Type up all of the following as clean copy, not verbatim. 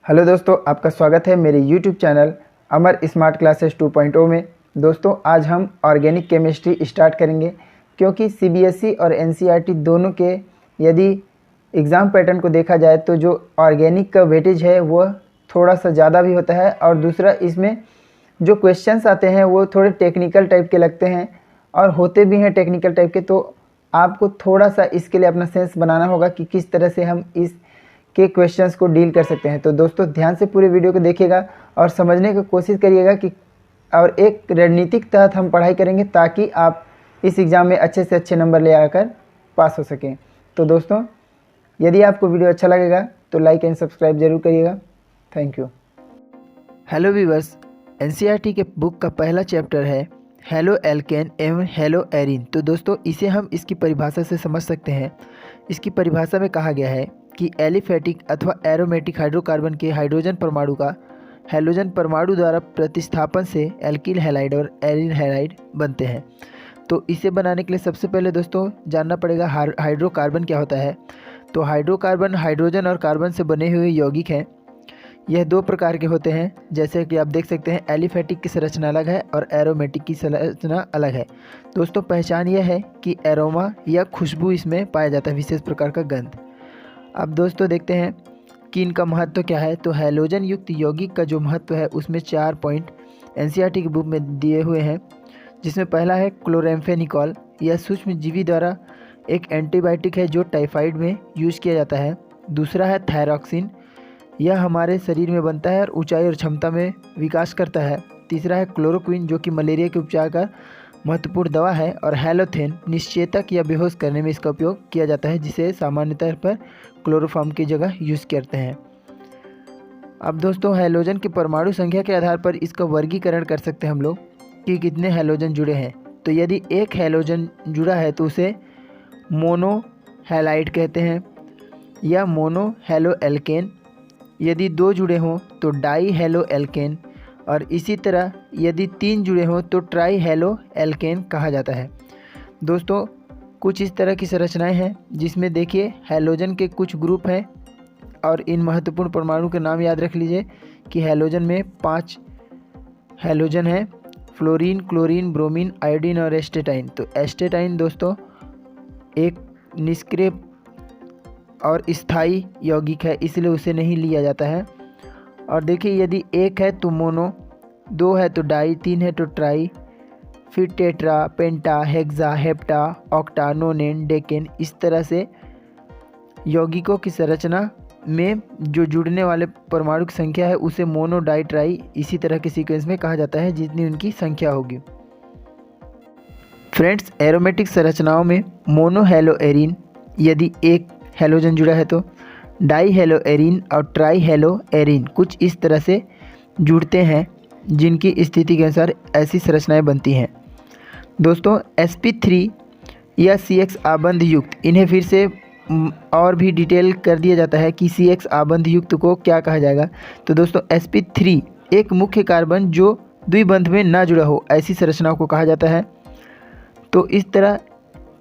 Hello दोस्तों, आपका स्वागत है मेरे YouTube चैनल अमर स्मार्ट क्लासेस 2.0 में। दोस्तों, आज हम ऑर्गेनिक केमिस्ट्री स्टार्ट करेंगे क्योंकि CBSE और NCERT दोनों के यदि एग्ज़ाम पैटर्न को देखा जाए तो जो ऑर्गेनिक का वेटेज है वह थोड़ा सा ज़्यादा भी होता है और दूसरा इसमें जो क्वेश्चंस आते हैं वो थोड़े टेक्निकल टाइप के लगते हैं और होते भी हैं टेक्निकल टाइप के। तो आपको थोड़ा सा इसके लिए अपना सेंस बनाना होगा कि किस तरह से हम इस के क्वेश्चंस को डील कर सकते हैं। तो दोस्तों, ध्यान से पूरे वीडियो को देखिएगा और समझने की कोशिश करिएगा कि और एक रणनीतिक तहत हम पढ़ाई करेंगे ताकि आप इस एग्ज़ाम में अच्छे से अच्छे नंबर ले आकर पास हो सकें। तो दोस्तों, यदि आपको वीडियो अच्छा लगेगा तो लाइक एंड सब्सक्राइब जरूर करिएगा। Thank you. Hello viewers, NCERT के बुक का पहला चैप्टर है हेलो एल्केन एवं हेलो एरीन। तो दोस्तों, इसे हम इसकी परिभाषा से समझ सकते हैं। इसकी परिभाषा में कहा गया है कि एलिफेटिक अथवा एरोमेटिक हाइड्रोकार्बन के हाइड्रोजन परमाणु का हैलोजन परमाणु द्वारा प्रतिस्थापन से एल्किल हैलाइड और एरिन हैलाइड बनते हैं। तो इसे बनाने के लिए सबसे पहले दोस्तों जानना पड़ेगा हाइड्रोकार्बन क्या होता है। तो हाइड्रोकार्बन हाइड्रोजन और कार्बन से बने हुए यौगिक हैं। यह दो प्रकार के होते हैं, जैसे कि आप देख सकते हैं एलिफेटिक की संरचना अलग है और एरोमेटिक की संरचना अलग है। दोस्तों, पहचान यह है कि एरोमा या खुशबू इसमें पाया जाता है, विशेष प्रकार का गंध। अब दोस्तों देखते हैं कि इनका महत्व क्या है। तो हैलोजन युक्त यौगिक का जो महत्व है उसमें 4 पॉइंट NCERT की बुक में दिए हुए हैं, जिसमें पहला है क्लोरेम्फेनिकॉल। यह सूक्ष्म जीवी द्वारा एक एंटीबायोटिक है जो टाइफाइड में यूज़ किया जाता है। दूसरा है थायरॉक्सिन, यह हमारे शरीर में बनता है और ऊंचाई और क्षमता में विकास करता है। तीसरा है क्लोरोक्विन, जो कि मलेरिया के उपचार का महत्वपूर्ण दवा है। और हैलोथेन, निश्चेतक या बेहोश करने में इसका उपयोग किया जाता है, जिसे सामान्यतः पर क्लोरोफॉर्म की जगह यूज़ करते हैं। अब दोस्तों, हैलोजन की परमाणु संख्या के आधार पर इसका वर्गीकरण कर सकते हैं हम लोग कि कितने हैलोजन जुड़े हैं। तो यदि एक हैलोजन जुड़ा है तो उसे मोनो हैलाइड कहते हैं या मोनो हैलो एल्केन। यदि 2 जुड़े हों तो डाई हैलो एल्केन, और इसी तरह यदि 3 जुड़े हों तो ट्राई हैलो एल्केन कहा जाता है। दोस्तों, कुछ इस तरह की संरचनाएं हैं जिसमें देखिए हैलोजन के कुछ ग्रुप हैं और इन महत्वपूर्ण परमाणु के नाम याद रख लीजिए कि हैलोजन में 5 हैलोजन हैं, फ्लोरीन, क्लोरीन, ब्रोमीन, आयोडीन और एस्टेटाइन। तो एस्टेटाइन दोस्तों एक निष्क्रिय और स्थायी यौगिक है, इसलिए उसे नहीं लिया जाता है। और देखिए, यदि 1 है तो मोनो, 2 है तो डाई, 3 है तो ट्राई, फिर tetra, penta, hexa, hepta, octa, nonane, decane. इस तरह से यौगिकों की संरचना में जो जुड़ने वाले परमाणु की संख्या है उसे मोनो, डाई, ट्राई इसी तरह के सीक्वेंस में कहा जाता है, जितनी उनकी संख्या होगी। फ्रेंड्स, एरोमेटिक संरचनाओं में मोनो हैलो एरीन, यदि एक हैलोजन जुड़ा है तो डाई हैलो एरीन और ट्राई हैलो एरीन कुछ इस तरह से जुड़ते हैं, जिनकी स्थिति के अनुसार ऐसी संरचनाएं बनती हैं। दोस्तों, sp3 या CX आबंध युक्त, इन्हें फिर से और भी डिटेल कर दिया जाता है कि CX आबंध युक्त को क्या कहा जाएगा। तो दोस्तों, sp3 एक मुख्य कार्बन जो द्विबंध में ना जुड़ा हो, ऐसी संरचनाओं को कहा जाता है। तो इस तरह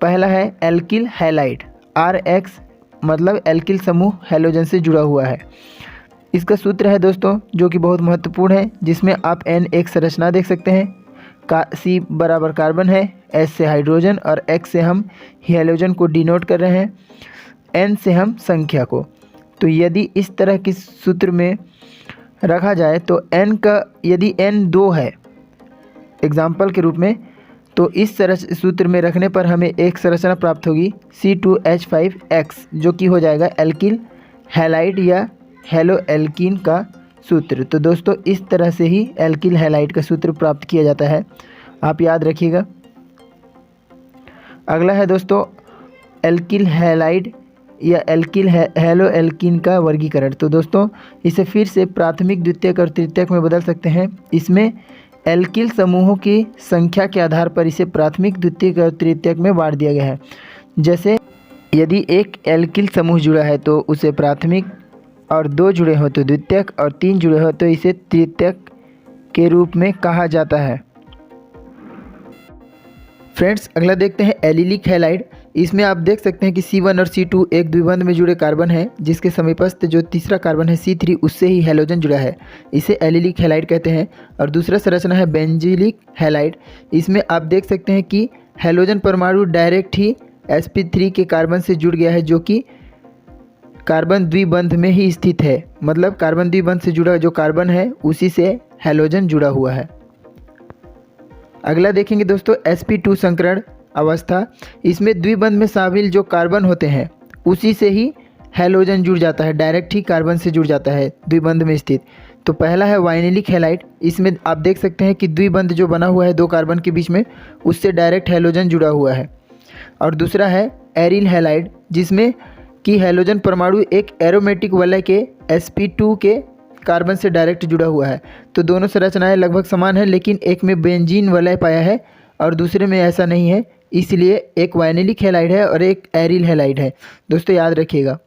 पहला है एल्किल हैलाइड, RX मतलब एल्किल समूह हैलोजन से जुड़ा हुआ है। इसका सूत्र है दोस्तों जो कि बहुत महत्वपूर्ण है, जिसमें आप N एक संरचना देख सकते हैं, C बराबर कार्बन है, S से हाइड्रोजन और X से हम हैलोजन को डिनोट कर रहे हैं, N से हम संख्या को। तो यदि इस तरह के सूत्र में रखा जाए तो N का यदि N 2 है एग्जाम्पल के रूप में, तो इस सूत्र में रखने पर हमें एक संरचना प्राप्त होगी C2H5X, जो कि हो जाएगा एल्किल हैलाइड या हेलो एल्कीन का सूत्र। तो दोस्तों, इस तरह से ही एल्किल हैलाइड का सूत्र प्राप्त किया जाता है, आप याद रखिएगा। अगला है दोस्तों एल्किल हैलाइड या एल्किल हेलो एल्कीन का वर्गीकरण। तो दोस्तों, इसे फिर से प्राथमिक, द्वितीयक और तृतीयक में बदल सकते हैं। इसमें एल्किल समूहों की संख्या के आधार पर इसे प्राथमिक, द्वितीयक और तृतीयक में बांट दिया गया है। जैसे यदि एक एल्किल समूह जुड़ा है तो उसे प्राथमिक, और 2 जुड़े हो तो द्वितीयक, और 3 जुड़े हो तो इसे तृतीयक के रूप में कहा जाता है। फ्रेंड्स अगला देखते हैं एलिलिक हैलाइड। इसमें आप देख सकते हैं कि C1 और C2 एक द्विबंध में जुड़े कार्बन है, जिसके समीपस्थ जो तीसरा कार्बन है C3 उससे ही हैलोजन जुड़ा है, इसे एलिलिक हैलाइड कहते हैं। और दूसरा संरचना है बेंजीलिक हैलाइड। इसमें आप देख सकते हैं कि हैलोजन परमाणु डायरेक्ट ही sp3 के कार्बन से जुड़ गया है, जो कि कार्बन द्विबंध में ही स्थित है। मतलब कार्बन द्विबंध से जुड़ा जो कार्बन है उसी से हैलोजन जुड़ा हुआ है। अगला देखेंगे दोस्तों sp2 संकरण अवस्था। इसमें द्विबंध में शामिल जो कार्बन होते हैं उसी से ही हैलोजन जुड़ जाता है, डायरेक्ट ही कार्बन से जुड़ जाता है द्विबंध में स्थित। तो पहला है वाइनिलिक हैलाइड। इसमें आप देख सकते हैं कि द्विबंध जो बना हुआ है दो कार्बन के बीच में, उससे डायरेक्ट हैलोजन जुड़ा हुआ है। और दूसरा है एरिल हैलाइड, जिसमें कि हैलोजन परमाणु एक एरोमेटिक वलय के sp2 के कार्बन से डायरेक्ट जुड़ा हुआ है। तो दोनों संरचनाएं लगभग समान हैं, लेकिन एक में बेंजीन वलय पाया है और दूसरे में ऐसा नहीं है, इसलिए एक वाइनिलिक हैलाइड है और एक एरिल हैलाइड है। दोस्तों याद रखिएगा।